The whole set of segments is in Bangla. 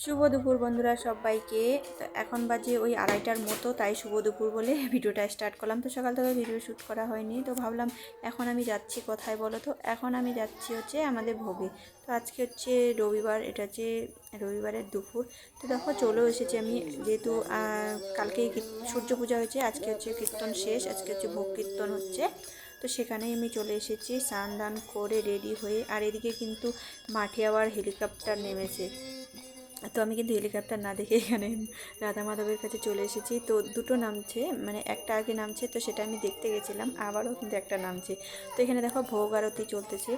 শুভ দুপুর বন্ধুরা সবাইকে। তো এখন বাজে ওই 2:30টার মতো, তাই শুভ দুপুর বলে ভিডিওটা স্টার্ট করলাম। তো সকাল থেকে ভিডিও শ্যুট করা হয়নি, তো ভাবলাম এখন আমি যাচ্ছি কোথায় বলো তো। এখন আমি যাচ্ছি হচ্ছে আমাদের ভোগে। তো আজকে হচ্ছে রবিবার, এটা হচ্ছে রবিবারের দুপুর। তো দেখো চলেও এসেছি আমি, যেহেতু কালকেই সূর্য পূজা হয়েছে, আজকে হচ্ছে কীর্তন শেষ, আজকে হচ্ছে ভোগ কীর্তন হচ্ছে। তো সেখানেই আমি চলে এসেছি স্নান দান করে রেডি হয়ে। আর এদিকে কিন্তু মাঠে আবার হেলিকপ্টার নেমেছে। তো আমি কিন্তু হেলিকপ্টার না দেখে এখানে রাধা মাধবের কাছে চলে এসেছি। তো দুটো নামছে, মানে একটা আগে নামছে, তো সেটা আমি দেখতে গেছিলাম, আবারও কিন্তু একটা নামছে। তো এখানে দেখো ভোগ আরতি চলতেছে।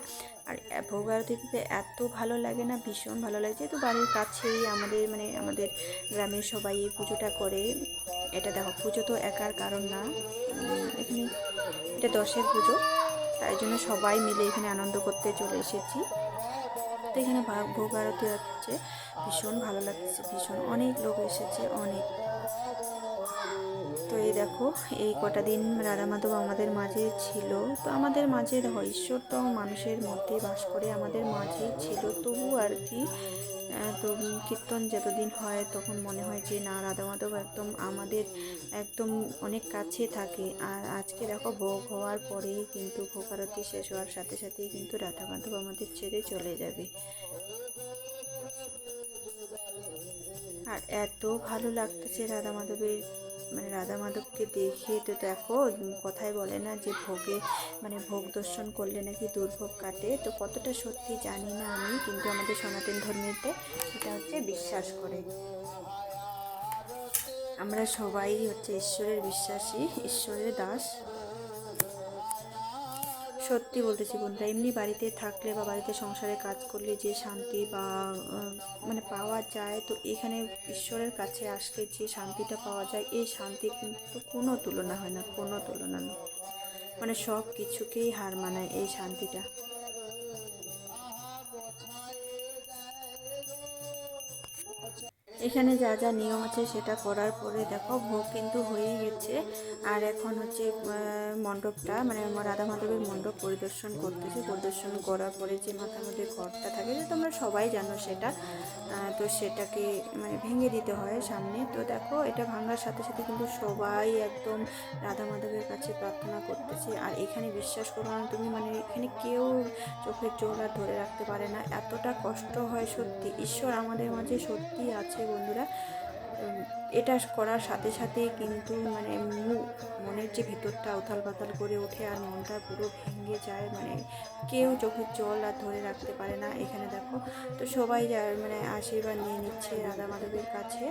আর ভোগ আরতিতে এত ভালো লাগে না, ভীষণ ভালো লাগছে। তো বাড়ির কাছেই আমাদের গ্রামের সবাই এই পুজোটা করে। এটা দেখো, পুজো তো একার কারণ না, এখানে এটা দশের পুজো, তাই জন্য সবাই মিলে এখানে আনন্দ করতে চলে এসেছি। তো এখানে ভোগ আরতি হচ্ছে, ভীষণ ভালো লাগছে, ভীষণ অনেক লোক এসেছে, অনেক। তো এই দেখো, এই কটা দিন রাধা মাধব আমাদের মাঝে ছিল। তো আমাদের মাঝে দেখো, ঈশ্বর তো মানুষের মধ্যেই বাস করে, আমাদের মাঝেই ছিল, তবু আর কি। তো কীর্তন যতদিন হয় তখন মনে হয় যে না, রাধা মাধব একদম আমাদের একদম অনেক কাছে থাকে। আর আজকে দেখো, ভোগ হওয়ার পরেই কিন্তু, ভোগ আরতি শেষ হওয়ার সাথে সাথেই কিন্তু রাধা মাধব আমাদের ছেড়ে চলে যাবে। আর এত ভালো লাগতেছে রাধা মাধবের, রাধা মাধবকে দেখে। তো দেখো, কথাই বলে না যে ভোগে ভোগ দর্শন করলে নাকি দুর্ভোগ কাটে। তো কতটা সত্যি জানি না আমি, কিন্তু আমাদের সনাতন ধর্মেতে এটা হচ্ছে বিশ্বাস করে। আমরা সবাই হচ্ছে ঈশ্বরের বিশ্বাসী, ঈশ্বরের দাস। সত্যি বলতেছি বন্ধুরা, এমনি বাড়িতে থাকলে বা বাড়িতে সংসারে কাজ করলে যে শান্তি বা পাওয়া যায়, তো এখানে ঈশ্বরের কাছে আসলে যে শান্তিটা পাওয়া যায়, এই শান্তির কিন্তু কোনো তুলনা হয় না, কোনো তুলনা না। সব কিছুকেই হার মানায় এই শান্তিটা। এখানে যা যা নিয়ম আছে সেটা করার পরে দেখো, ভোগ কিন্তু হয়েই গেছে। আর এখন হচ্ছে মণ্ডপটা, রাধা মাধবের মণ্ডপ পরিদর্শন করতেছে। পরিদর্শন করার পরে যে মাথার মধ্যে ঘরটা থাকে, যে তোমরা সবাই জানো সেটা, তো সেটাকে ভেঙে দিতে হয় সামনে। তো দেখো, এটা ভাঙার সাথে সাথে কিন্তু সবাই একদম রাধা মাধবের কাছে প্রার্থনা করতেছে। আর এখানে বিশ্বাস করো না তুমি, এখানে কেউ চোখের জল আর ধরে রাখতে পারে না, এতটা কষ্ট হয়। সত্যি ঈশ্বর আমাদের মাঝে সত্যি আছে বন্ধুরা। এটা করার সাথে সাথেই কিন্তু মনের যে ভিতরটা উথাল পাতাল করে ওঠে, আর মনটা পুরো ভেঙে যায়। কেউ চোখের জল আর ধরে রাখতে পারে না। এখানে দেখো, তো সবাই যায় আশীর্বাদ নিয়ে নিচ্ছে রাধা মাধবের কাছে।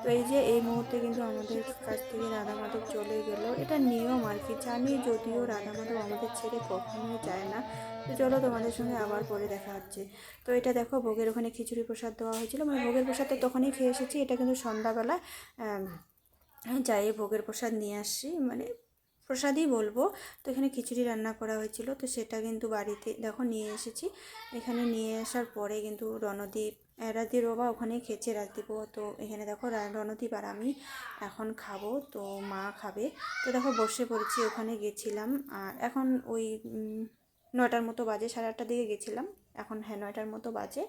তো এই যে এই মুহূর্তে কিন্তু আমাদের কাছ থেকে রাধা মাধব চলে গেল, এটা নিয়ম আর কি, জানি। যদিও রাধা মাধব আমাদের ছেড়ে কখনোই যায় না। তো চলো, তোমাদের সঙ্গে আবার পরে দেখা হচ্ছে। তো এটা দেখো, ভোগের ওখানে খিচুড়ি প্রসাদ দেওয়া হয়েছিল, ভোগের প্রসাদ তো তখনই খেয়ে এসেছি, এটা কিন্তু সন্ধ্যাবেলা যাই ভোগের প্রসাদ নিয়ে আসছি, প্রসাদই বলবো। তো এখানে খিচুড়ি রান্না করা হয়েছিল, তো সেটা কিন্তু বাড়িতে দেখো নিয়ে এসেছি। এখানে নিয়ে আসার পরে কিন্তু রণদীপ, রাজদীপ বাবা ওখানেই খেয়েছে, রাজদীপ। তো এখানে দেখো, রণদীপ আর আমি এখন খাবো, তো মা খাবে। তো দেখো, বসে পড়েছি, ওখানে গেছিলাম। আর এখন ওই 9টার মতো বাজে, 8:30টার দিকে গেছিলাম, এখন হ্যাঁ 9টার মতো বাজে।